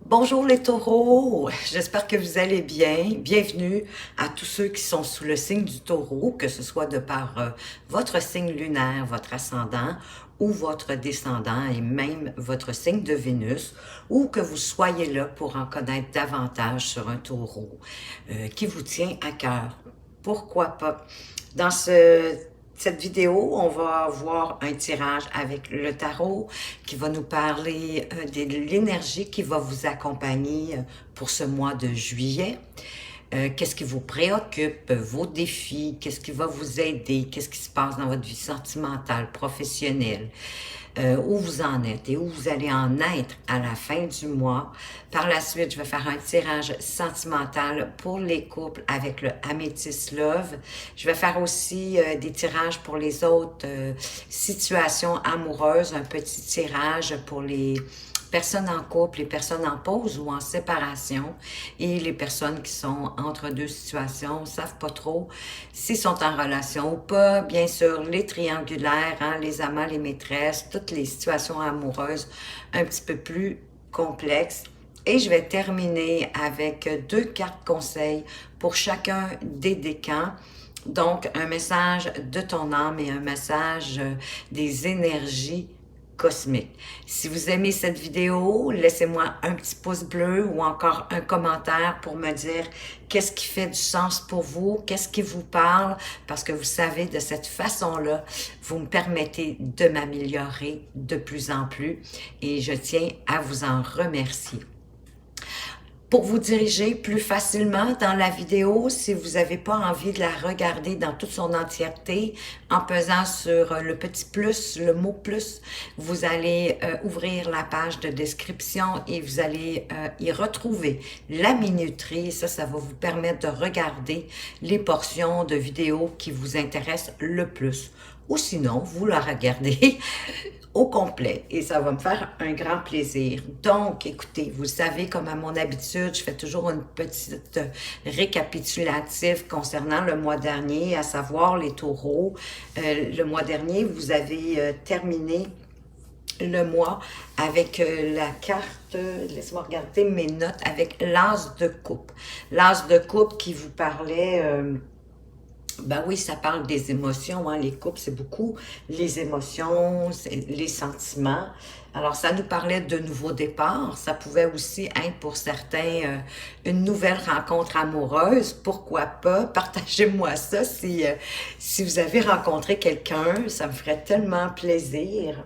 Bonjour les taureaux, j'espère que vous allez bien. Bienvenue à tous ceux qui sont sous le signe du taureau, que ce soit de par votre signe lunaire, votre ascendant ou votre descendant et même votre signe de Vénus, ou que vous soyez là pour en connaître davantage sur un taureau qui vous tient à cœur. Pourquoi pas? Dans cette vidéo, on va voir un tirage avec le tarot qui va nous parler de l'énergie qui va vous accompagner pour ce mois de juillet. Qu'est-ce qui vous préoccupe, vos défis, qu'est-ce qui va vous aider, qu'est-ce qui se passe dans votre vie sentimentale, professionnelle, où vous en êtes et où vous allez en être à la fin du mois. Par la suite, je vais faire un tirage sentimental pour les couples avec le Amethyst Love. Je vais faire aussi des tirages pour les autres situations amoureuses, un petit tirage pour les personnes en couple, les personnes en pause ou en séparation et les personnes qui sont entre deux situations, savent pas trop s'ils sont en relation ou pas. Bien sûr, les triangulaires, hein, les amants, les maîtresses, toutes les situations amoureuses un petit peu plus complexes. Et je vais terminer avec 2 cartes conseils pour chacun des décans. Donc, un message de ton âme et un message des énergies cosmique. Si vous aimez cette vidéo, laissez-moi un petit pouce bleu ou encore un commentaire pour me dire qu'est-ce qui fait du sens pour vous, qu'est-ce qui vous parle, parce que vous savez, de cette façon-là, vous me permettez de m'améliorer de plus en plus et je tiens à vous en remercier. Pour vous diriger plus facilement dans la vidéo, si vous n'avez pas envie de la regarder dans toute son entièreté, en pesant sur le petit plus, le mot plus, vous allez ouvrir la page de description et vous allez y retrouver la minuterie. Ça va vous permettre de regarder les portions de vidéos qui vous intéressent le plus. Ou sinon, vous la regardez au complet et ça va me faire un grand plaisir. Donc, écoutez, vous savez, comme à mon habitude, je fais toujours une petite récapitulative concernant le mois dernier, à savoir les taureaux. Le mois dernier, vous avez terminé le mois avec la carte, laissez-moi regarder mes notes, avec l'as de coupe. L'as de coupe qui vous parlait... ben oui, ça parle des émotions, hein. Les couples, c'est beaucoup les émotions, les sentiments. Alors, ça nous parlait de nouveaux départs. Ça pouvait aussi être pour certains une nouvelle rencontre amoureuse. Pourquoi pas? Partagez-moi ça si vous avez rencontré quelqu'un. Ça me ferait tellement plaisir.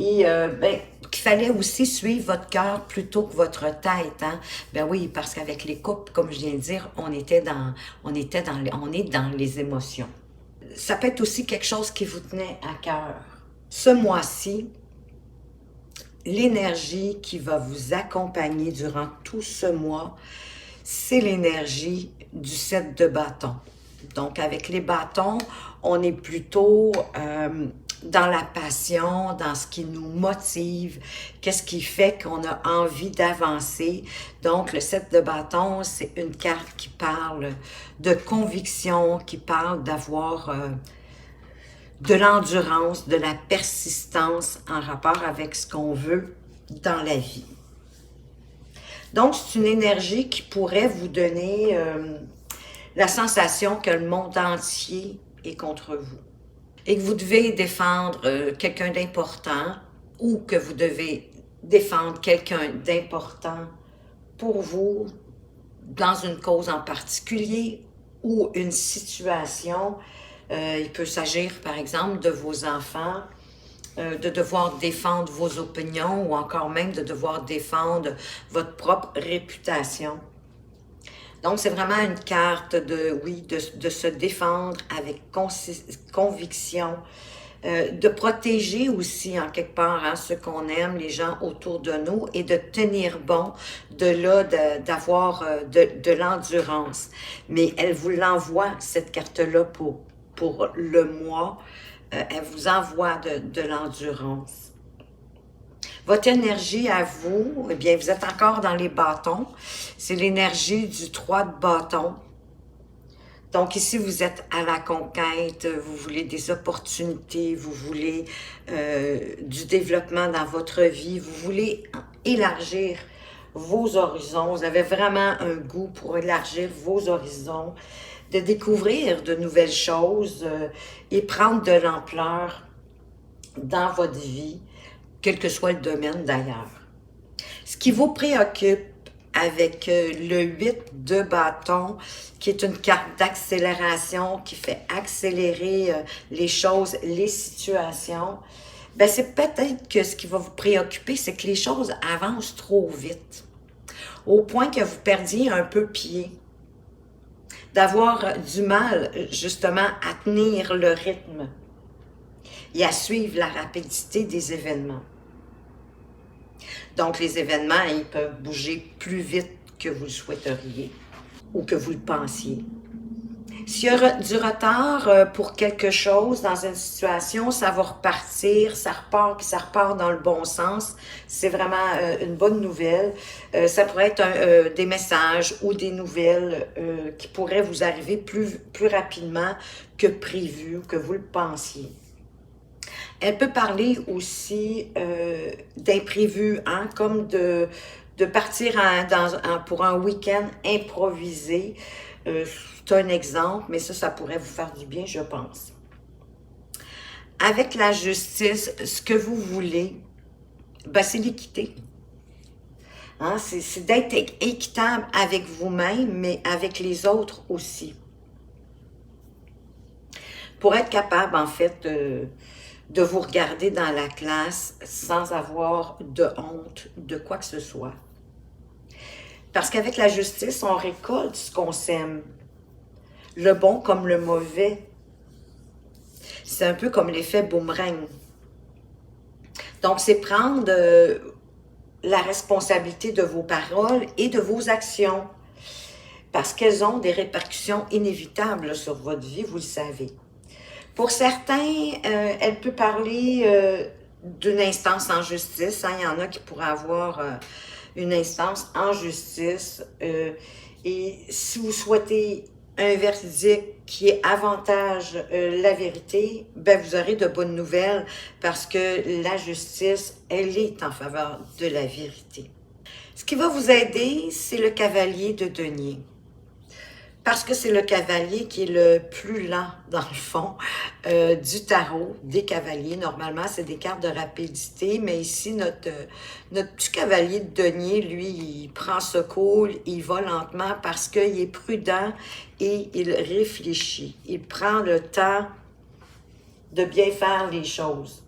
Et ben, qu'il fallait aussi suivre votre cœur plutôt que votre tête, hein. Ben oui, parce qu'avec les couples, comme je viens de dire, on est dans les émotions. Ça peut être aussi quelque chose qui vous tenait à cœur. Ce mois-ci, l'énergie qui va vous accompagner durant tout ce mois, c'est l'énergie du 7 de bâton. Donc, avec les bâtons, on est plutôt dans la passion, dans ce qui nous motive, qu'est-ce qui fait qu'on a envie d'avancer. Donc, le 7 de bâton, c'est une carte qui parle de conviction, qui parle d'avoir de l'endurance, de la persistance en rapport avec ce qu'on veut dans la vie. Donc, c'est une énergie qui pourrait vous donner la sensation que le monde entier est contre vous et que vous devez défendre quelqu'un d'important ou que vous devez défendre quelqu'un d'important pour vous dans une cause en particulier ou une situation. Il peut s'agir, par exemple, de vos enfants, de devoir défendre vos opinions ou encore même de devoir défendre votre propre réputation. Donc, c'est vraiment une carte de se défendre avec conviction, de protéger aussi en quelque part hein, ceux qu'on aime, les gens autour de nous et de tenir bon, d'avoir de l'endurance. Mais elle vous l'envoie, cette carte-là, pour le mois. Elle vous envoie de l'endurance. Votre énergie à vous, eh bien, vous êtes encore dans les bâtons. C'est l'énergie du 3 de bâton. Donc ici, vous êtes à la conquête, vous voulez des opportunités, vous voulez du développement dans votre vie, vous voulez élargir vos horizons. Vous avez vraiment un goût pour élargir vos horizons, de découvrir de nouvelles choses et prendre de l'ampleur dans votre vie, quel que soit le domaine d'ailleurs. Ce qui vous préoccupe avec le 8 de bâton, qui est une carte d'accélération, qui fait accélérer les choses, les situations, ben c'est peut-être que ce qui va vous préoccuper, c'est que les choses avancent trop vite, au point que vous perdiez un peu pied, d'avoir du mal justement à tenir le rythme et à suivre la rapidité des événements. Donc, les événements, ils peuvent bouger plus vite que vous le souhaiteriez ou que vous le pensiez. S'il y a du retard pour quelque chose dans une situation, ça va repartir, ça repart, puis ça repart dans le bon sens. C'est vraiment une bonne nouvelle. Ça pourrait être des messages ou des nouvelles qui pourraient vous arriver plus rapidement que prévu, que vous le pensiez. Elle peut parler aussi d'imprévus, hein, comme de partir pour un week-end improvisé. C'est un exemple, mais ça pourrait vous faire du bien, je pense. Avec la justice, ce que vous voulez, ben, c'est l'équité. Hein, c'est d'être équitable avec vous-même, mais avec les autres aussi. Pour être capable, en fait, de vous regarder dans la classe sans avoir de honte de quoi que ce soit. Parce qu'avec la justice, on récolte ce qu'on sème. Le bon comme le mauvais. C'est un peu comme l'effet boomerang. Donc, c'est prendre la responsabilité de vos paroles et de vos actions. Parce qu'elles ont des répercussions inévitables sur votre vie, vous le savez. Pour certains, elle peut parler d'une instance en justice. Hein. Il y en a qui pourraient avoir une instance en justice. Et si vous souhaitez un verdict qui est avantage la vérité, ben vous aurez de bonnes nouvelles parce que la justice, elle est en faveur de la vérité. Ce qui va vous aider, c'est le cavalier de denier. Parce que c'est le cavalier qui est le plus lent, dans le fond, du tarot, des cavaliers. Normalement, c'est des cartes de rapidité, mais ici, notre petit cavalier de denier, lui, il prend secours, il va lentement parce qu'il est prudent et il réfléchit. Il prend le temps de bien faire les choses,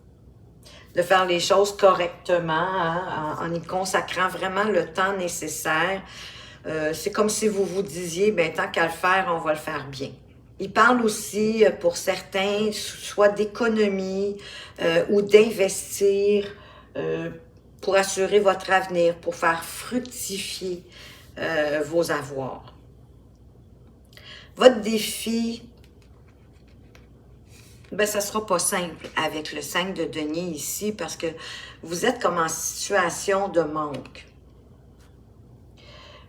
de faire les choses correctement, hein, en y consacrant vraiment le temps nécessaire. C'est comme si vous vous disiez, ben tant qu'à le faire, on va le faire bien. Il parle aussi, pour certains, soit d'économie ou d'investir pour assurer votre avenir, pour faire fructifier vos avoirs. Votre défi, ben ça ne sera pas simple avec le 5 de denier ici parce que vous êtes comme en situation de manque.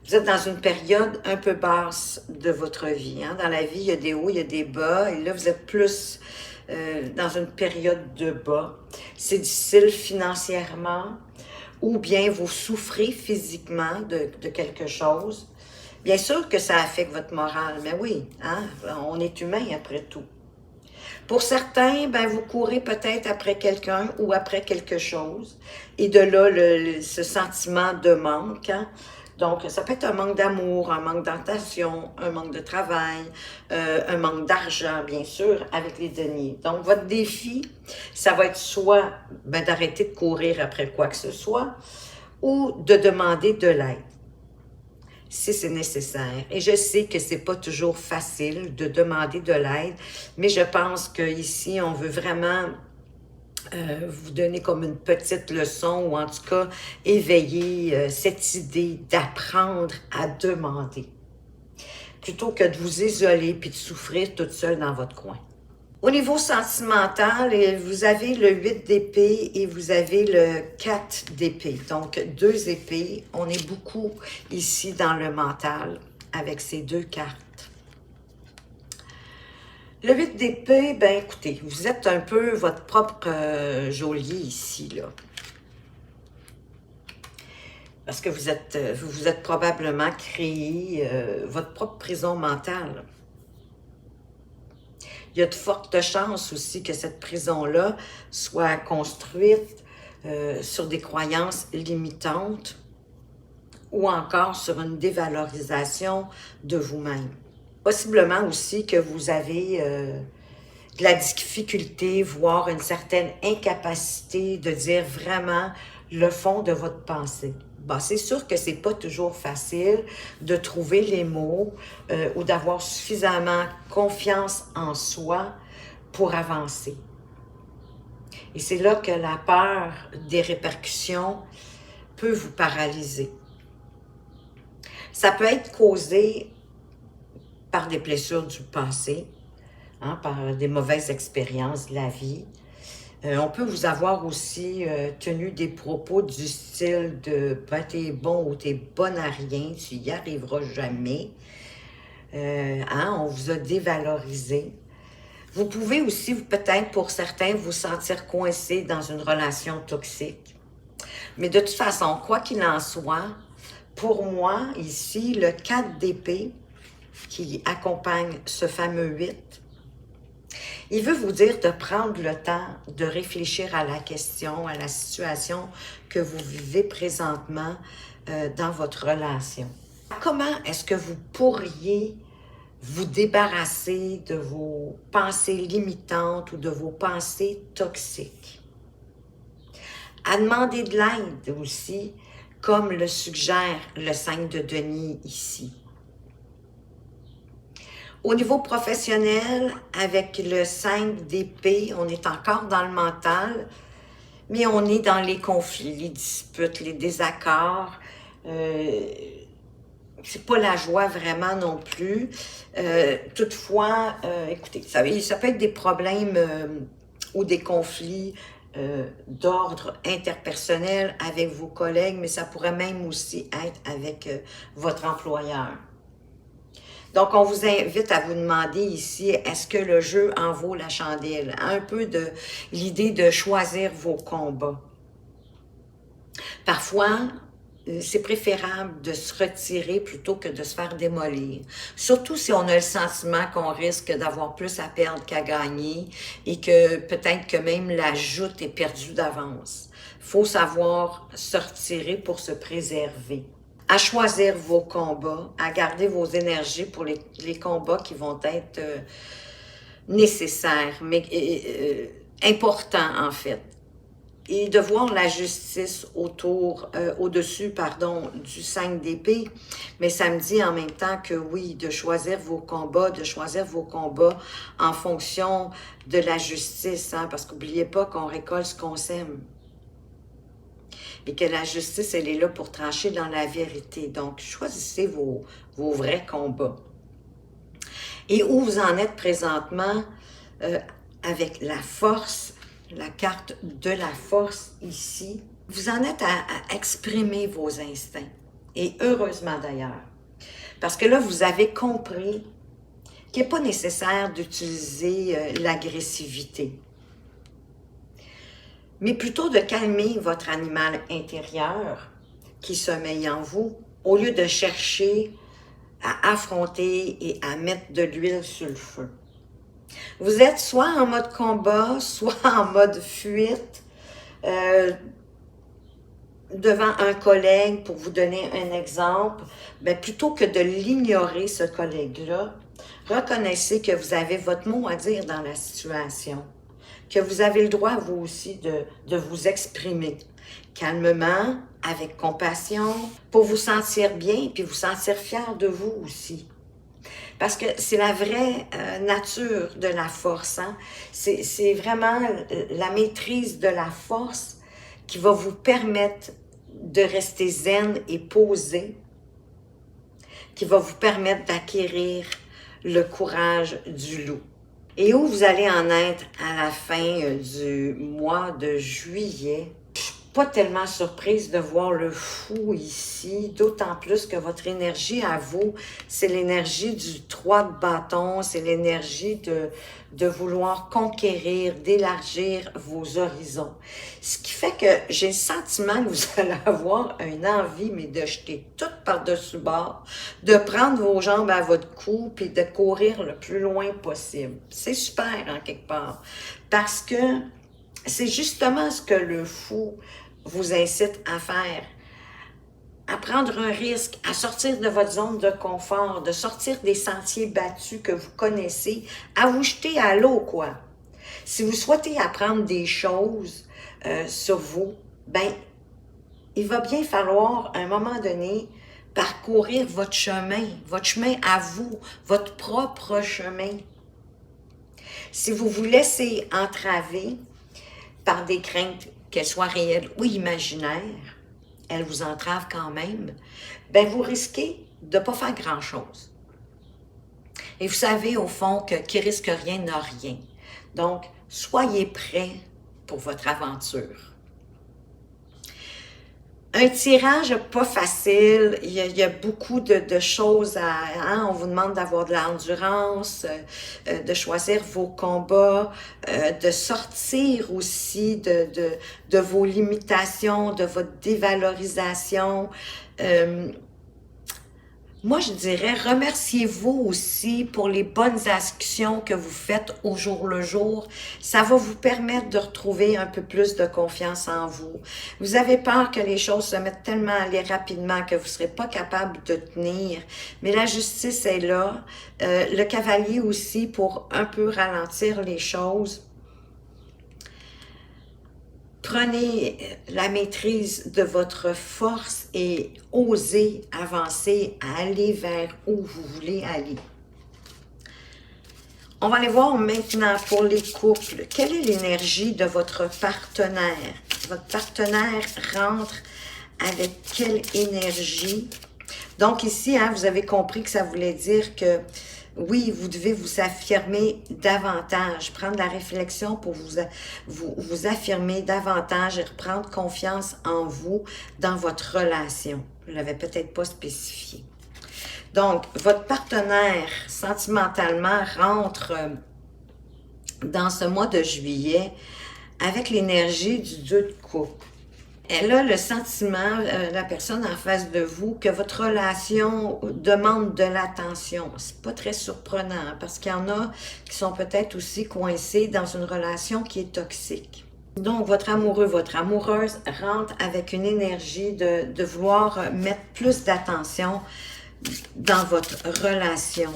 Vous êtes dans une période un peu basse de votre vie. Hein? Dans la vie, il y a des hauts, il y a des bas. Et là, vous êtes plus dans une période de bas. C'est difficile financièrement ou bien vous souffrez physiquement de quelque chose. Bien sûr que ça affecte votre morale, mais oui, hein? On est humain après tout. Pour certains, ben, vous courez peut-être après quelqu'un ou après quelque chose. Et de là, ce sentiment de manque. Hein? Donc, ça peut être un manque d'amour, un manque d'attention, un manque de travail, un manque d'argent, bien sûr, avec les deniers. Donc, votre défi, ça va être soit ben, d'arrêter de courir après quoi que ce soit ou de demander de l'aide si c'est nécessaire. Et je sais que c'est pas toujours facile de demander de l'aide, mais je pense qu'ici, on veut vraiment vous donner comme une petite leçon ou en tout cas éveiller cette idée d'apprendre à demander plutôt que de vous isoler puis de souffrir toute seule dans votre coin. Au niveau sentimental, vous avez le 8 d'épée et vous avez le 4 d'épée. Donc, 2 épées. On est beaucoup ici dans le mental avec ces 2 cartes. Le 8 d'épée, ben écoutez, vous êtes un peu votre propre geôlier ici, là. Parce que vous êtes probablement créé votre propre prison mentale. Il y a de fortes chances aussi que cette prison-là soit construite sur des croyances limitantes ou encore sur une dévalorisation de vous-même. Possiblement aussi que vous avez de la difficulté, voire une certaine incapacité de dire vraiment le fond de votre pensée. Bon, c'est sûr que c'est pas toujours facile de trouver les mots ou d'avoir suffisamment confiance en soi pour avancer. Et c'est là que la peur des répercussions peut vous paralyser. Ça peut être causé par des blessures du passé, hein, par des mauvaises expériences de la vie. On peut vous avoir aussi tenu des propos du style de « ben, t'es bon ou t'es bonne à rien, tu y arriveras jamais ». On vous a dévalorisé. Vous pouvez aussi, peut-être pour certains, vous sentir coincé dans une relation toxique. Mais de toute façon, quoi qu'il en soit, pour moi, ici, le 4 d'épée qui accompagne ce fameux 8, il veut vous dire de prendre le temps de réfléchir à la question, à la situation que vous vivez présentement dans votre relation. Comment est-ce que vous pourriez vous débarrasser de vos pensées limitantes ou de vos pensées toxiques? À demander de l'aide aussi, comme le suggère le 5 de denier ici. Au niveau professionnel, avec le 5 d'épée, on est encore dans le mental, mais on est dans les conflits, les disputes, les désaccords. C'est pas la joie vraiment non plus. Toutefois, écoutez, ça peut être des problèmes ou des conflits d'ordre interpersonnel avec vos collègues, mais ça pourrait même aussi être avec votre employeur. Donc, on vous invite à vous demander ici, est-ce que le jeu en vaut la chandelle? Un peu de l'idée de choisir vos combats. Parfois, c'est préférable de se retirer plutôt que de se faire démolir. Surtout si on a le sentiment qu'on risque d'avoir plus à perdre qu'à gagner et que peut-être que même la joute est perdue d'avance. Il faut savoir se retirer pour se préserver. À choisir vos combats, à garder vos énergies pour les combats qui vont être nécessaires, mais importants en fait. Et de voir la justice au-dessus du 5 d'épée, mais ça me dit en même temps que oui, de choisir vos combats en fonction de la justice, hein, parce qu'oubliez pas qu'on récolte ce qu'on sème. Et que la justice, elle est là pour trancher dans la vérité. Donc, choisissez vos vrais combats. Et où vous en êtes présentement avec la force, la carte de la force ici, vous en êtes à exprimer vos instincts. Et heureusement d'ailleurs. Parce que là, vous avez compris qu'il n'est pas nécessaire d'utiliser l'agressivité, mais plutôt de calmer votre animal intérieur qui sommeille en vous, au lieu de chercher à affronter et à mettre de l'huile sur le feu. Vous êtes soit en mode combat, soit en mode fuite, devant un collègue, pour vous donner un exemple, bien, plutôt que de l'ignorer, ce collègue-là, reconnaissez que vous avez votre mot à dire dans la situation, que vous avez le droit, vous aussi, de vous exprimer calmement, avec compassion, pour vous sentir bien, puis vous sentir fier de vous aussi. Parce que c'est la vraie nature de la force. Hein? C'est vraiment la maîtrise de la force qui va vous permettre de rester zen et posé, qui va vous permettre d'acquérir le courage du loup. Et où vous allez en être à la fin du mois de juillet, pas tellement surprise de voir le fou ici, d'autant plus que votre énergie à vous, c'est l'énergie du 3 de bâton, c'est l'énergie de vouloir conquérir, d'élargir vos horizons. Ce qui fait que j'ai le sentiment que vous allez avoir une envie, mais de jeter tout par-dessus bord, de prendre vos jambes à votre cou, puis de courir le plus loin possible. C'est super, en quelque part, parce que c'est justement ce que le fou vous incite à faire, à prendre un risque, à sortir de votre zone de confort, de sortir des sentiers battus que vous connaissez, à vous jeter à l'eau, quoi. Si vous souhaitez apprendre des choses sur vous, ben, il va bien falloir, à un moment donné, parcourir votre chemin à vous, votre propre chemin. Si vous vous laissez entraver par des craintes, qu'elles soient réelles ou imaginaires, elles vous entravent quand même, ben vous risquez de ne pas faire grand-chose. Et vous savez, au fond, que qui risque rien n'a rien. Donc, soyez prêts pour votre aventure. Un tirage pas facile, il y a beaucoup de choses à... Hein, on vous demande d'avoir de l'endurance, de choisir vos combats, de sortir aussi de vos limitations, de votre dévalorisation. Moi, je dirais, remerciez-vous aussi pour les bonnes actions que vous faites au jour le jour. Ça va vous permettre de retrouver un peu plus de confiance en vous. Vous avez peur que les choses se mettent tellement à aller rapidement que vous ne serez pas capable de tenir. Mais la justice est là. Le cavalier aussi pour un peu ralentir les choses. Prenez la maîtrise de votre force et osez avancer, aller vers où vous voulez aller. On va aller voir maintenant pour les couples. Quelle est l'énergie de votre partenaire? Votre partenaire rentre avec quelle énergie? Donc ici, hein, vous avez compris que ça voulait dire que oui, vous devez vous affirmer davantage, prendre la réflexion pour vous affirmer davantage et reprendre confiance en vous dans votre relation. Vous ne l'avez peut-être pas spécifié. Donc, votre partenaire, sentimentalement, rentre dans ce mois de juillet avec l'énergie du 2 de coupe. Elle a le sentiment, la personne en face de vous, que votre relation demande de l'attention. C'est pas très surprenant, hein, parce qu'il y en a qui sont peut-être aussi coincés dans une relation qui est toxique. Donc, votre amoureux, votre amoureuse rentre avec une énergie de vouloir mettre plus d'attention dans votre relation.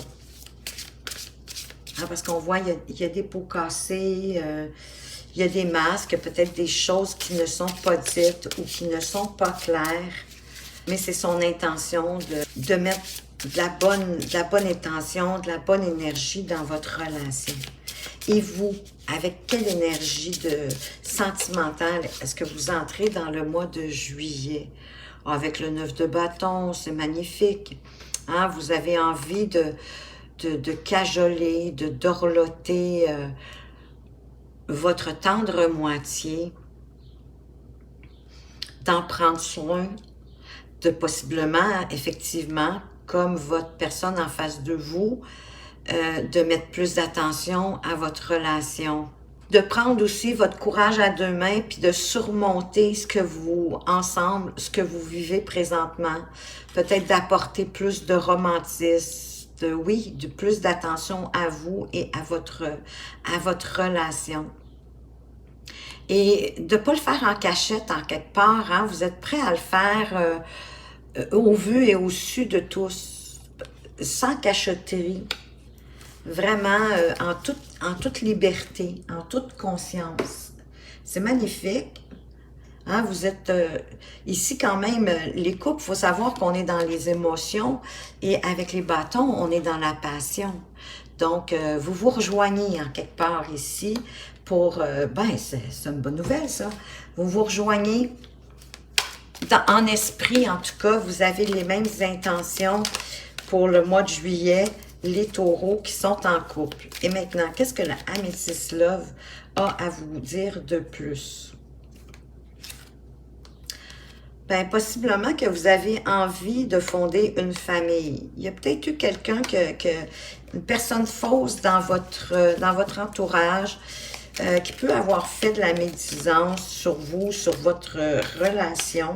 Hein, parce qu'on voit, il y a des pots cassés, il y a des masques, peut-être des choses qui ne sont pas dites ou qui ne sont pas claires, mais c'est son intention de mettre de la bonne intention, de la bonne énergie dans votre relation. Et vous, avec quelle énergie sentimentale est-ce que vous entrez dans le mois de juillet? Avec le 9 de bâton, c'est magnifique. Hein? Vous avez envie de cajoler, de dorloter votre tendre moitié, d'en prendre soin, de possiblement, effectivement, comme votre personne en face de vous, de mettre plus d'attention à votre relation. De prendre aussi votre courage à deux mains puis de surmonter ce que vous, ensemble, ce que vous vivez présentement. Peut-être d'apporter plus de romantisme, de plus d'attention à vous et à votre relation. Et de ne pas le faire en cachette, en quelque part. Hein? Vous êtes prêt à le faire au vu et au su de tous, sans cachotterie. Vraiment en toute liberté, en toute conscience. C'est magnifique. Hein, vous êtes ici quand même, les couples, il faut savoir qu'on est dans les émotions et avec les bâtons, on est dans la passion. Donc, vous vous rejoignez en quelque part ici pour, c'est une bonne nouvelle ça, vous vous rejoignez en esprit, en tout cas, vous avez les mêmes intentions pour le mois de juillet, les taureaux qui sont en couple. Et maintenant, qu'est-ce que la Amethyst Love a à vous dire de plus? Ben, possiblement que vous avez envie de fonder une famille. Il y a peut-être eu quelqu'un une personne fausse dans votre entourage qui peut avoir fait de la médisance sur vous, sur votre relation.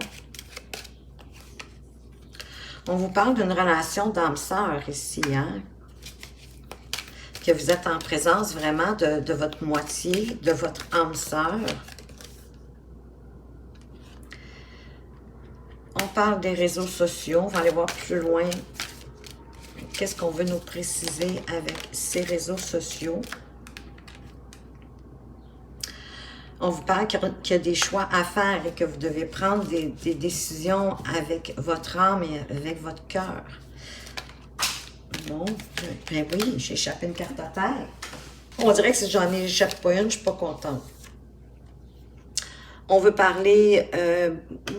On vous parle d'une relation d'âme-sœur ici, hein? Que vous êtes en présence vraiment de votre moitié, de votre âme-sœur. On parle des réseaux sociaux. On va aller voir plus loin. Qu'est-ce qu'on veut nous préciser avec ces réseaux sociaux? On vous parle qu'il y a des choix à faire et que vous devez prendre des décisions avec votre âme et avec votre cœur. Bon, ben oui, j'ai échappé une carte à terre. On dirait que si j'en échappe pas une, je suis pas contente. On veut parler,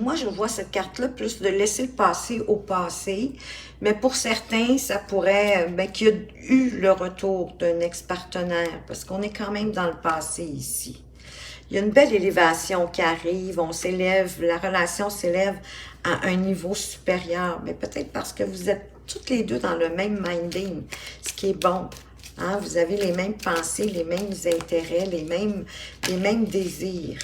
moi je vois cette carte-là plus de laisser le passé au passé, mais pour certains, ça pourrait, ben, qu'il y a eu le retour d'un ex-partenaire, parce qu'on est quand même dans le passé ici. Il y a une belle élévation qui arrive, on s'élève, la relation s'élève à un niveau supérieur, mais peut-être parce que vous êtes toutes les deux dans le même minding, ce qui est bon. Hein? Vous avez les mêmes pensées, les mêmes intérêts, les mêmes désirs.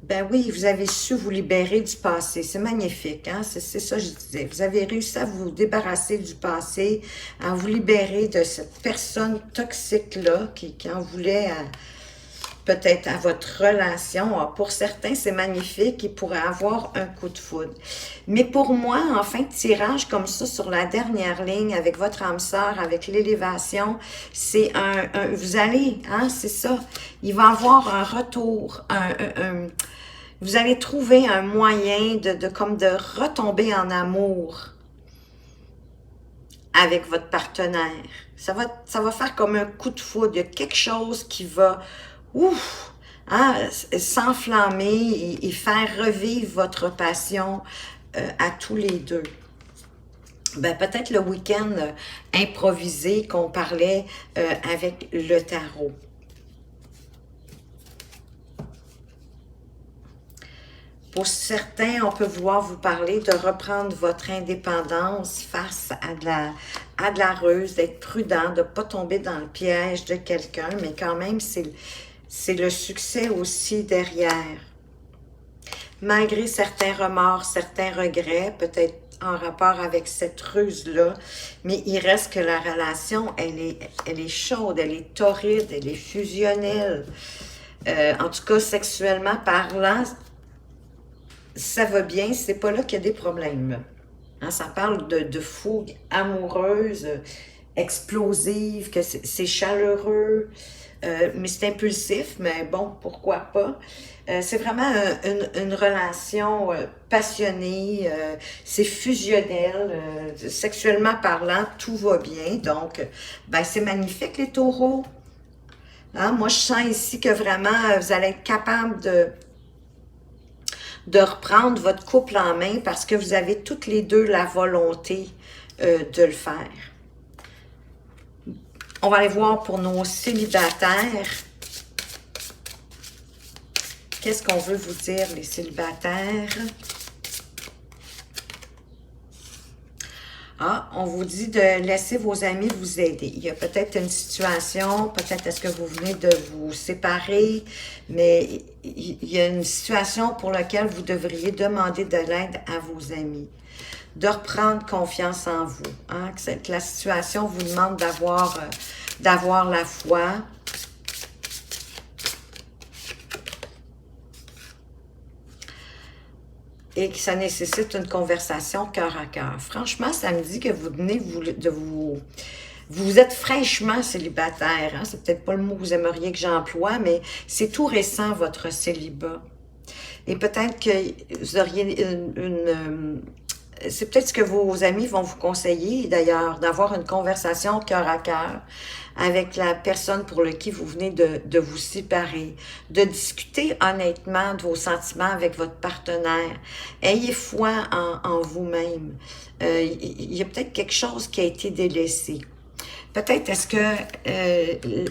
Ben oui, vous avez su vous libérer du passé. C'est magnifique, hein? C'est ça que je disais. Vous avez réussi à vous débarrasser du passé, à vous libérer de cette personne toxique-là qui en voulait peut-être à votre relation. Alors, pour certains, c'est magnifique. Ils pourraient avoir un coup de foudre. Mais pour moi, en fin de tirage, comme ça, sur la dernière ligne, avec votre âme sœur, avec l'élévation, c'est vous allez, hein, c'est ça. Il va y avoir un retour, vous allez trouver un moyen comme de retomber en amour avec votre partenaire. Ça va faire comme un coup de foudre. Il y a quelque chose qui va, ouf, hein, s'enflammer et faire revivre votre passion à tous les deux. Ben, peut-être le week-end improvisé qu'on parlait avec le tarot. Pour certains, on peut vouloir vous parler de reprendre votre indépendance face à de la ruse, d'être prudent, de ne pas tomber dans le piège de quelqu'un, mais quand même, c'est le succès aussi derrière. Malgré certains remords, certains regrets, peut-être en rapport avec cette ruse-là, mais il reste que la relation, elle est chaude, elle est torride, elle est fusionnelle. En tout cas, sexuellement parlant, ça va bien, c'est pas là qu'il y a des problèmes. Hein, ça parle de fougue amoureuse, explosive, que c'est chaleureux, mais c'est impulsif, mais bon, pourquoi pas. C'est vraiment une relation passionnée, c'est fusionnel, sexuellement parlant, tout va bien. Donc, ben, c'est magnifique les taureaux. Hein, moi, je sens ici que vraiment, vous allez être capable de reprendre votre couple en main parce que vous avez toutes les deux la volonté de le faire. On va aller voir pour nos célibataires. Qu'est-ce qu'on veut vous dire, les célibataires? Ah, on vous dit de laisser vos amis vous aider. Il y a peut-être une situation, peut-être est-ce que vous venez de vous séparer, mais il y a une situation pour laquelle vous devriez demander de l'aide à vos amis. De reprendre confiance en vous. Hein? Que la situation vous demande d'avoir la foi. Et que ça nécessite une conversation cœur à cœur. Franchement, ça me dit que vous venez vous êtes fraîchement célibataire. Hein? C'est peut-être pas le mot que vous aimeriez que j'emploie, mais c'est tout récent, votre célibat. Et peut-être que vous auriez c'est peut-être ce que vos amis vont vous conseiller, d'ailleurs, d'avoir une conversation cœur à cœur avec la personne pour qui vous venez de vous séparer, de discuter honnêtement de vos sentiments avec votre partenaire. Ayez foi en vous-même. Il y a peut-être quelque chose qui a été délaissé. Peut-être est-ce que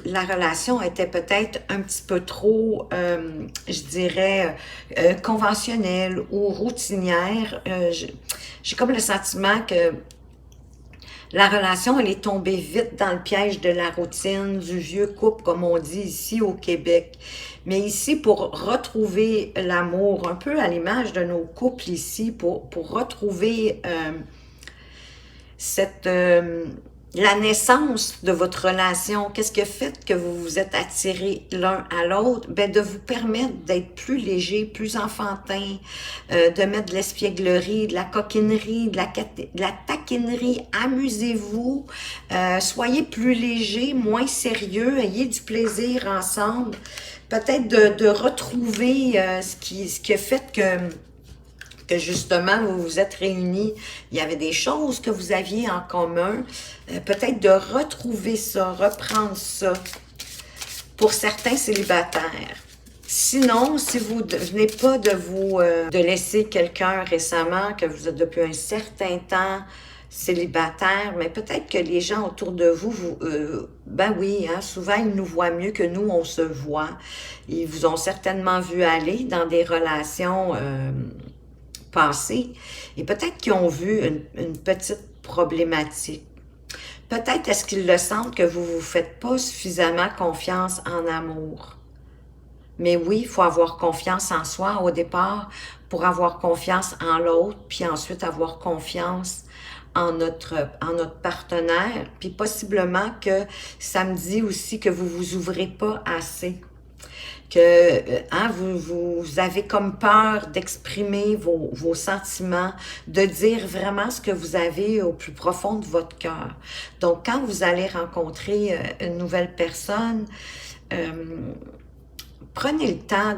la relation était peut-être un petit peu trop, je dirais, conventionnelle ou routinière. J'ai comme le sentiment que la relation, elle est tombée vite dans le piège de la routine, du vieux couple, comme on dit ici au Québec. Mais ici, pour retrouver l'amour, un peu à l'image de nos couples ici, pour retrouver cette la naissance de votre relation, qu'est-ce qui a fait que vous vous êtes attirés l'un à l'autre? Ben, de vous permettre d'être plus léger, plus enfantin, de mettre de l'espièglerie, de la coquinerie, de la taquinerie. Amusez-vous, soyez plus léger, moins sérieux, ayez du plaisir ensemble. Peut-être de retrouver ce qui a fait que justement vous vous êtes réunis, il y avait des choses que vous aviez en commun, peut-être de retrouver ça, reprendre ça pour certains célibataires. Sinon, si vous ne venez pas de laisser quelqu'un récemment, que vous êtes depuis un certain temps célibataire, mais peut-être que les gens autour de vous, ben oui, hein, souvent ils nous voient mieux que nous, on se voit. Ils vous ont certainement vu aller dans des relations passé, et peut-être qu'ils ont vu une petite problématique. Peut-être est-ce qu'ils le sentent que vous ne vous faites pas suffisamment confiance en amour. Mais oui, il faut avoir confiance en soi au départ pour avoir confiance en l'autre, puis ensuite avoir confiance en notre partenaire. Puis possiblement que ça me dit aussi que vous ne vous ouvrez pas assez, que hein, vous avez comme peur d'exprimer vos sentiments, de dire vraiment ce que vous avez au plus profond de votre cœur. Donc, quand vous allez rencontrer une nouvelle personne, prenez le temps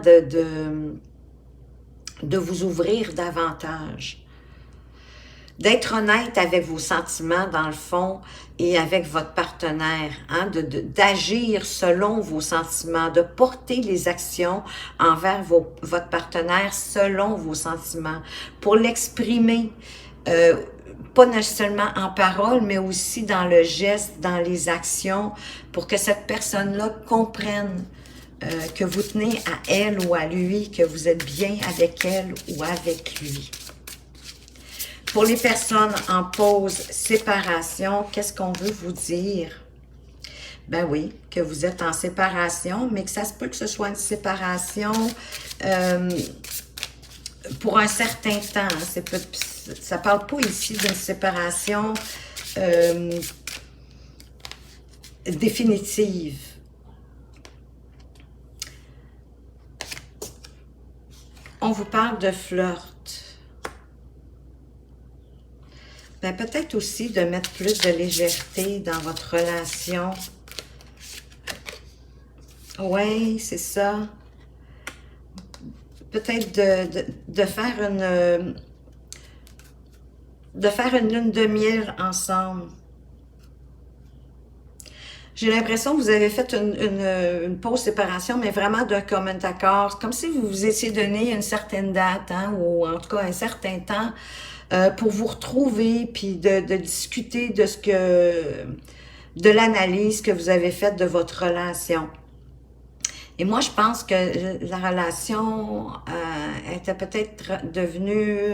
de vous ouvrir davantage. D'être honnête avec vos sentiments, dans le fond, et avec votre partenaire, hein, d'agir selon vos sentiments, de porter les actions envers votre partenaire selon vos sentiments, pour l'exprimer, pas seulement en parole, mais aussi dans le geste, dans les actions, pour que cette personne-là comprenne que vous tenez à elle ou à lui, que vous êtes bien avec elle ou avec lui. Pour les personnes en pause séparation, qu'est-ce qu'on veut vous dire? Ben oui, que vous êtes en séparation, mais que ça se peut que ce soit une séparation pour un certain temps. Ça ne parle pas ici d'une séparation définitive. On vous parle de flirt. Ben, peut-être aussi de mettre plus de légèreté dans votre relation. Oui, c'est ça. Peut-être de faire une lune de miel ensemble. J'ai l'impression que vous avez fait une pause séparation, mais vraiment d'un commun accord. Comme si vous vous étiez donné une certaine date, hein, ou en tout cas un certain temps, pour vous retrouver, puis de discuter de l'analyse que vous avez faite de votre relation. Et moi, je pense que la relation était peut-être devenue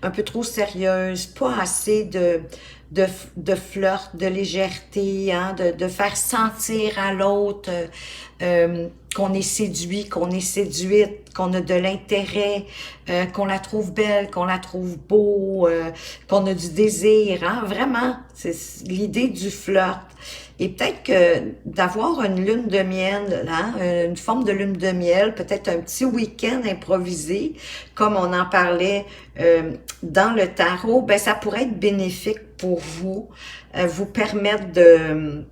un peu trop sérieuse, pas assez de flirt, de légèreté, hein, de faire sentir à l'autre qu'on est séduit, qu'on est séduite, qu'on a de l'intérêt, qu'on la trouve belle, qu'on la trouve beau, qu'on a du désir. Hein? Vraiment, c'est l'idée du flirt. Et peut-être que d'avoir une lune de miel, hein, une forme de lune de miel, peut-être un petit week-end improvisé, comme on en parlait dans le tarot, ben ça pourrait être bénéfique pour vous, vous permettre de...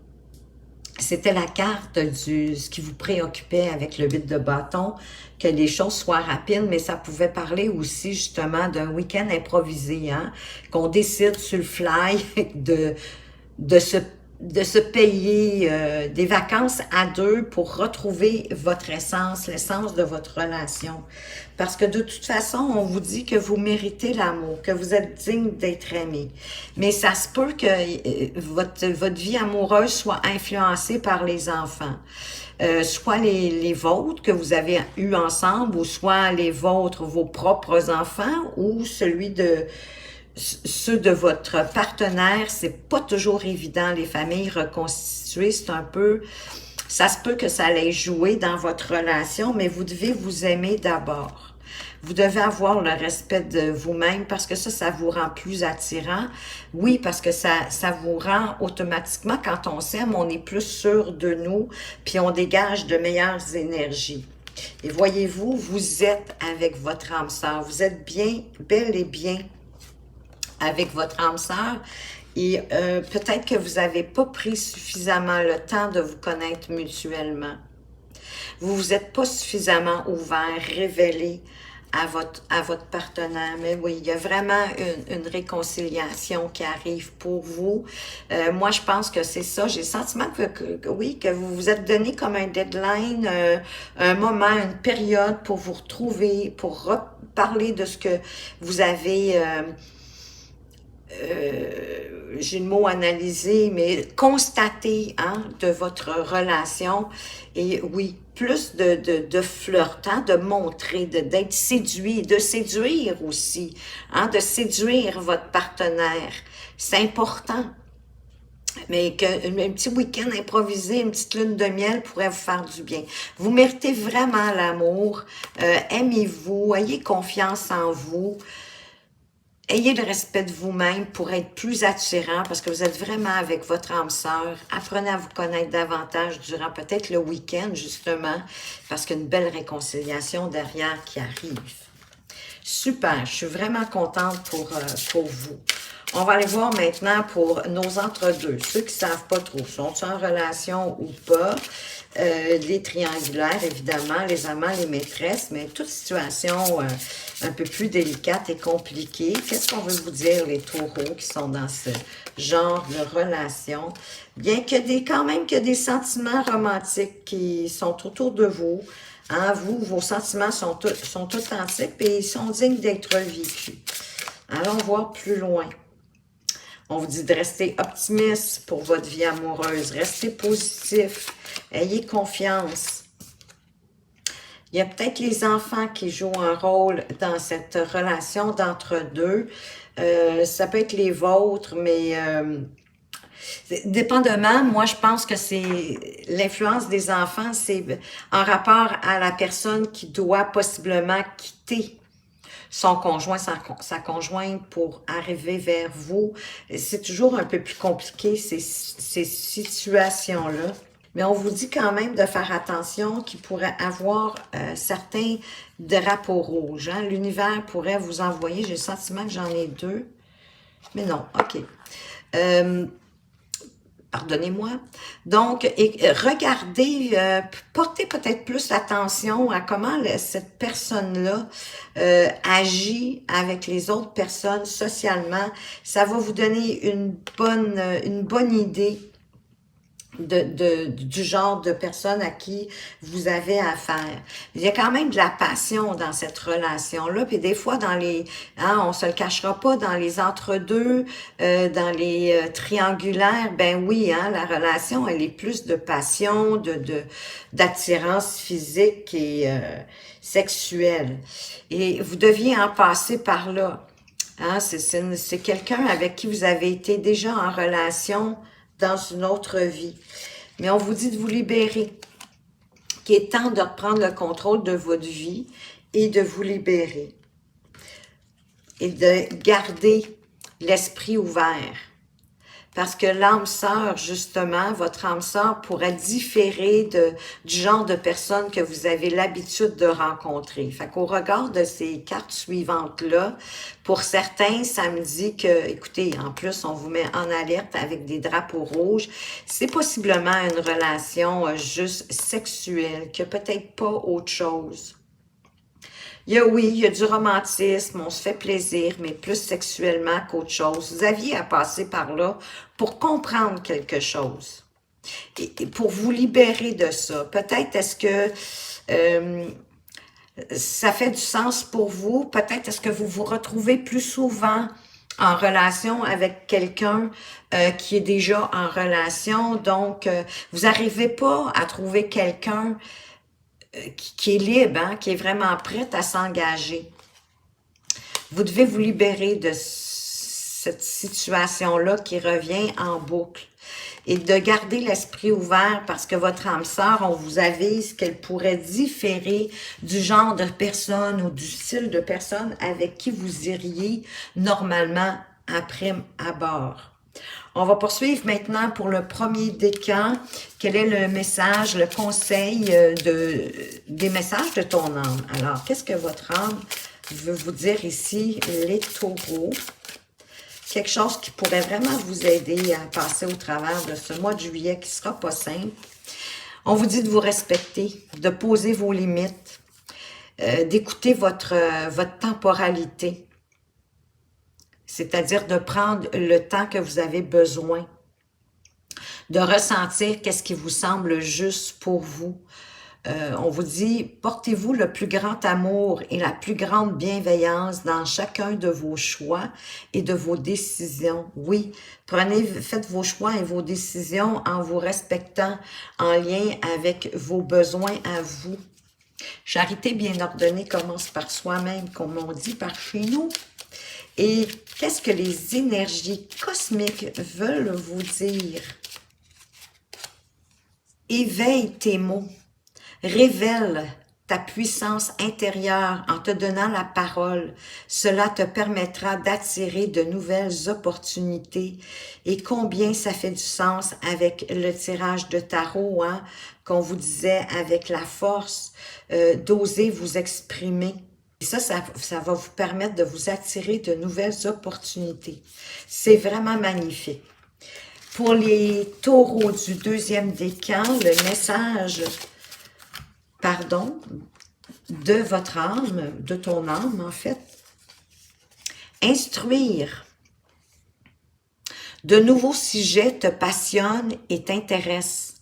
C'était la carte ce qui vous préoccupait avec le 8 de bâton, que les choses soient rapides, mais ça pouvait parler aussi justement d'un week-end improvisé, hein, qu'on décide sur le fly de se de se payer des vacances à deux pour retrouver votre essence, l'essence de votre relation. Parce que de toute façon, on vous dit que vous méritez l'amour, que vous êtes digne d'être aimé. Mais ça se peut que votre vie amoureuse soit influencée par les enfants. Soit les vôtres que vous avez eus ensemble, ou soit les vôtres, vos propres enfants, ou celui de ceux de votre partenaire. C'est pas toujours évident, les familles reconstituées, c'est un peu, ça se peut que ça allait jouer dans votre relation, mais vous devez vous aimer d'abord. Vous devez avoir le respect de vous-même parce que ça vous rend plus attirant. Oui, parce que ça vous rend automatiquement, quand on s'aime, on est plus sûr de nous, puis on dégage de meilleures énergies. Et voyez-vous, vous êtes avec votre âme sœur. Vous êtes bien, bel et bien avec votre âme sœur. Et peut-être que vous n'avez pas pris suffisamment le temps de vous connaître mutuellement. Vous vous êtes pas suffisamment ouvert, révélé à votre partenaire. Mais oui, il y a vraiment une réconciliation qui arrive pour vous. Moi, je pense que c'est ça. J'ai le sentiment oui, que vous vous êtes donné comme un deadline, un moment, une période pour vous retrouver, pour reparler de ce que vous avez... j'ai le mot analyser, mais constater de votre relation. Et oui, plus de flirt, de montrer, d'être séduit, de séduire aussi, de séduire votre partenaire. C'est important. Mais qu'un petit week-end improvisé, une petite lune de miel pourrait vous faire du bien. Vous méritez vraiment l'amour. Aimez-vous, ayez confiance en vous. Ayez le respect de vous-même pour être plus attirant parce que vous êtes vraiment avec votre âme sœur. Apprenez à vous connaître davantage durant peut-être le week-end, justement, parce qu'il y a une belle réconciliation derrière qui arrive. Super, je suis vraiment contente pour vous. On va aller voir maintenant pour nos entre-deux. Ceux qui ne savent pas trop, sont-ils en relation ou pas? Les triangulaires, évidemment, les amants, les maîtresses, mais toute situation un peu plus délicate et compliquée. Qu'est-ce qu'on veut vous dire, les taureaux qui sont dans ce genre de relation? Bien qu'il y ait quand même que des sentiments romantiques qui sont autour de vous. Vous, vos sentiments sont authentiques et ils sont dignes d'être vécus. Allons voir plus loin. On vous dit de rester optimiste pour votre vie amoureuse. Restez positif. Ayez confiance. Il y a peut-être les enfants qui jouent un rôle dans cette relation d'entre-deux. Ça peut être les vôtres, mais dépendamment, moi je pense que c'est l'influence des enfants, c'est en rapport à la personne qui doit possiblement quitter son conjoint, sa conjointe pour arriver vers vous. C'est toujours un peu plus compliqué, ces situations-là. Mais on vous dit quand même de faire attention qu'il pourrait avoir certains drapeaux rouges. L'univers pourrait vous envoyer, j'ai le sentiment que j'en ai deux. Mais non, OK. Pardonnez-moi. Donc, regardez, portez peut-être plus attention à comment cette personne-là agit avec les autres personnes socialement. Ça va vous donner une bonne idée du genre de personne à qui vous avez affaire. Il y a quand même de la passion dans cette relation-là, puis des fois dans les, on se le cachera pas, dans les entre-deux, dans les triangulaires, ben oui, la relation, elle est plus de passion, d'attirance physique et sexuelle. Et vous deviez en passer par là. C'est quelqu'un avec qui vous avez été déjà en relation dans une autre vie. Mais on vous dit de vous libérer, qu'il est temps de reprendre le contrôle de votre vie et de vous libérer. Et de garder l'esprit ouvert. Parce que l'âme sœur, justement, votre âme sœur pourrait différer du genre de personne que vous avez l'habitude de rencontrer. Fait qu'au regard de ces cartes suivantes-là, pour certains, ça me dit que, écoutez, en plus, on vous met en alerte avec des drapeaux rouges. C'est possiblement une relation juste sexuelle, que peut-être pas autre chose. Oui, il y a du romantisme, on se fait plaisir, mais plus sexuellement qu'autre chose. Vous aviez à passer par là pour comprendre quelque chose et pour vous libérer de ça. Peut-être est-ce que euh, ça fait du sens pour vous? Peut-être est-ce que vous vous retrouvez plus souvent en relation avec quelqu'un qui est déjà en relation, donc vous n'arrivez pas à trouver quelqu'un qui est libre, hein, qui est vraiment prêt à s'engager. Vous devez vous libérer de cette situation-là qui revient en boucle et de garder l'esprit ouvert parce que votre âme sœur, on vous avise qu'elle pourrait différer du genre de personne ou du style de personne avec qui vous iriez normalement après abord. On va poursuivre maintenant pour le premier décan. Quel est le message, le conseil des messages de ton âme? Alors, qu'est-ce que votre âme veut vous dire ici, les taureaux? Quelque chose qui pourrait vraiment vous aider à passer au travers de ce mois de juillet qui ne sera pas simple. On vous dit de vous respecter, de poser vos limites, d'écouter votre temporalité, c'est-à-dire de prendre le temps que vous avez besoin, de ressentir qu'est-ce qui vous semble juste pour vous. On vous dit, portez-vous le plus grand amour et la plus grande bienveillance dans chacun de vos choix et de vos décisions. Oui, faites vos choix et vos décisions en vous respectant, en lien avec vos besoins à vous. Charité bien ordonnée commence par soi-même, comme on dit par chez nous. Et qu'est-ce que les énergies cosmiques veulent vous dire? Éveille tes mots. Révèle ta puissance intérieure en te donnant la parole. Cela te permettra d'attirer de nouvelles opportunités. Et combien ça fait du sens avec le tirage de tarot, hein, qu'on vous disait avec la force d'oser vous exprimer. Et ça va vous permettre de vous attirer de nouvelles opportunités. C'est vraiment magnifique. Pour les taureaux du deuxième décan, le message de votre âme, de ton âme en fait. Instruire. De nouveaux sujets te passionnent et t'intéressent.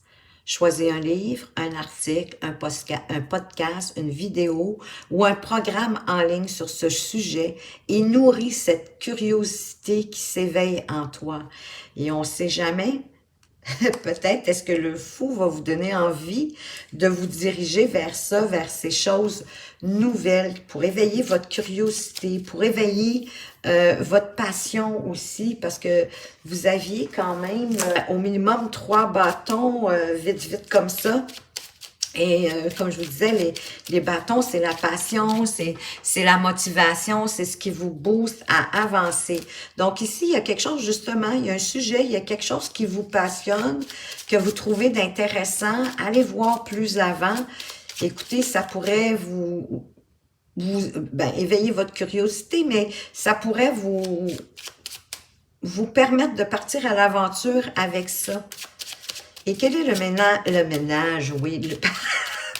Choisis un livre, un article, un podcast, une vidéo ou un programme en ligne sur ce sujet et nourris cette curiosité qui s'éveille en toi. Et on ne sait jamais, peut-être est-ce que le fou va vous donner envie de vous diriger vers ça, vers ces choses nouvelles, pour éveiller votre curiosité, pour éveiller votre passion aussi, parce que vous aviez quand même au minimum 3 bâtons vite comme ça. Et comme je vous disais, les bâtons, c'est la passion, c'est la motivation, c'est ce qui vous booste à avancer. Donc ici, il y a quelque chose, justement, il y a un sujet, il y a quelque chose qui vous passionne, que vous trouvez d'intéressant. Allez voir plus avant. Écoutez, ça pourrait éveiller votre curiosité, mais ça pourrait vous permettre de partir à l'aventure avec ça. Et quel est le ménage, oui,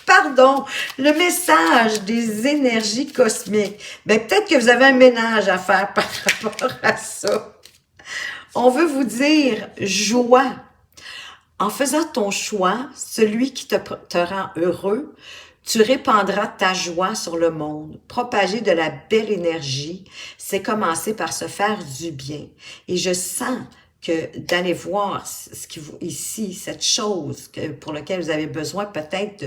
pardon, le message des énergies cosmiques? Ben, peut-être que vous avez un ménage à faire par rapport à ça. On veut vous dire joie. En faisant ton choix, celui qui te rend heureux, tu répandras ta joie sur le monde. Propager de la belle énergie, c'est commencer par se faire du bien. Et je sens que d'aller voir ce qui vous ici, cette chose pour laquelle vous avez besoin peut-être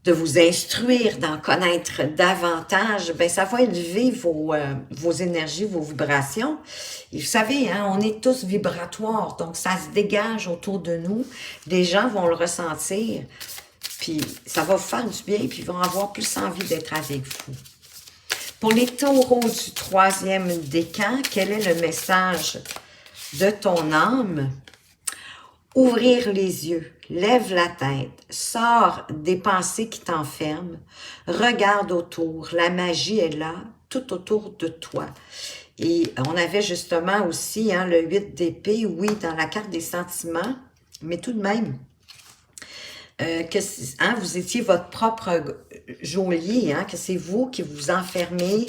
de vous instruire, d'en connaître davantage, ben ça va élever vos énergies, vos vibrations. Et vous savez, hein, on est tous vibratoires, donc ça se dégage autour de nous. Les gens vont le ressentir, puis ça va vous faire du bien, puis ils vont avoir plus envie d'être avec vous. Pour les taureaux du troisième décan, quel est le message de ton âme? Ouvrir les yeux, lève la tête, sors des pensées qui t'enferment, regarde autour, la magie est là, tout autour de toi. Et on avait justement aussi hein, le 8 d'épée, oui, dans la carte des sentiments, mais tout de même, vous étiez votre propre geôlier, hein, que c'est vous qui vous enfermez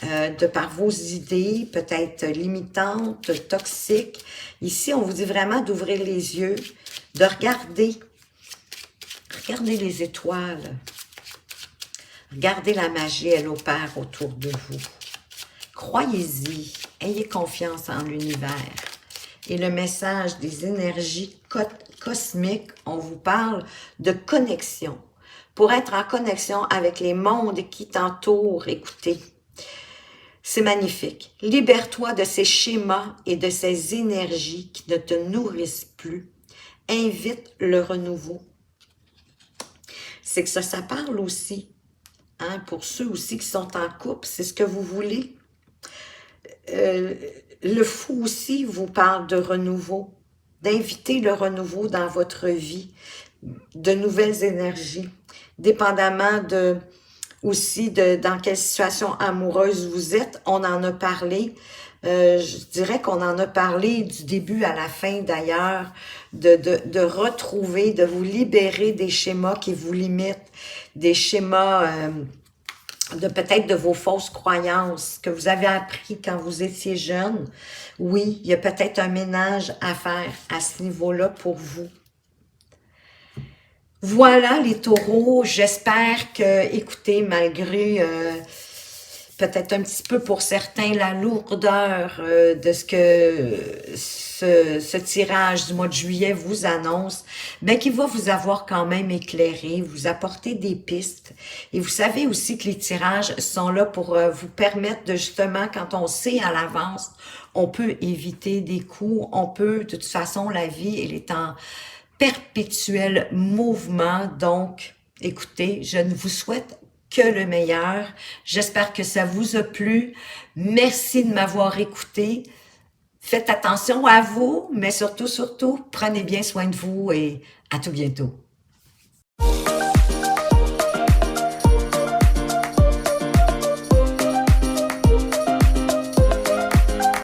de par vos idées, peut-être limitantes, toxiques. Ici, on vous dit vraiment d'ouvrir les yeux, de regarder les étoiles. Regardez la magie, elle opère autour de vous. Croyez-y, ayez confiance en l'univers. Et le message des énergies cosmiques, on vous parle de connexion. Pour être en connexion avec les mondes qui t'entourent, écoutez, c'est magnifique. Libère-toi de ces schémas et de ces énergies qui ne te nourrissent plus. Invite le renouveau. C'est que ça parle aussi, hein, pour ceux aussi qui sont en couple, c'est ce que vous voulez. Le fou aussi vous parle de renouveau, d'inviter le renouveau dans votre vie, de nouvelles énergies, dépendamment aussi dans quelle situation amoureuse vous êtes. On en a parlé, je dirais qu'on en a parlé du début à la fin d'ailleurs, de retrouver, de vous libérer des schémas qui vous limitent, des schémas peut-être de vos fausses croyances que vous avez appris quand vous étiez jeune. Oui, il y a peut-être un ménage à faire à ce niveau-là pour vous. Voilà les taureaux, j'espère que, écoutez, malgré peut-être un petit peu pour certains la lourdeur de ce que ce tirage du mois de juillet vous annonce, ben qu'il va vous avoir quand même éclairé, vous apporter des pistes. Et vous savez aussi que les tirages sont là pour vous permettre de justement, quand on sait à l'avance, on peut éviter des coups, on peut, de toute façon, la vie, elle est en perpétuel mouvement. Donc, écoutez, je ne vous souhaite que le meilleur. J'espère que ça vous a plu. Merci de m'avoir écouté. Faites attention à vous, mais surtout, prenez bien soin de vous et à tout bientôt.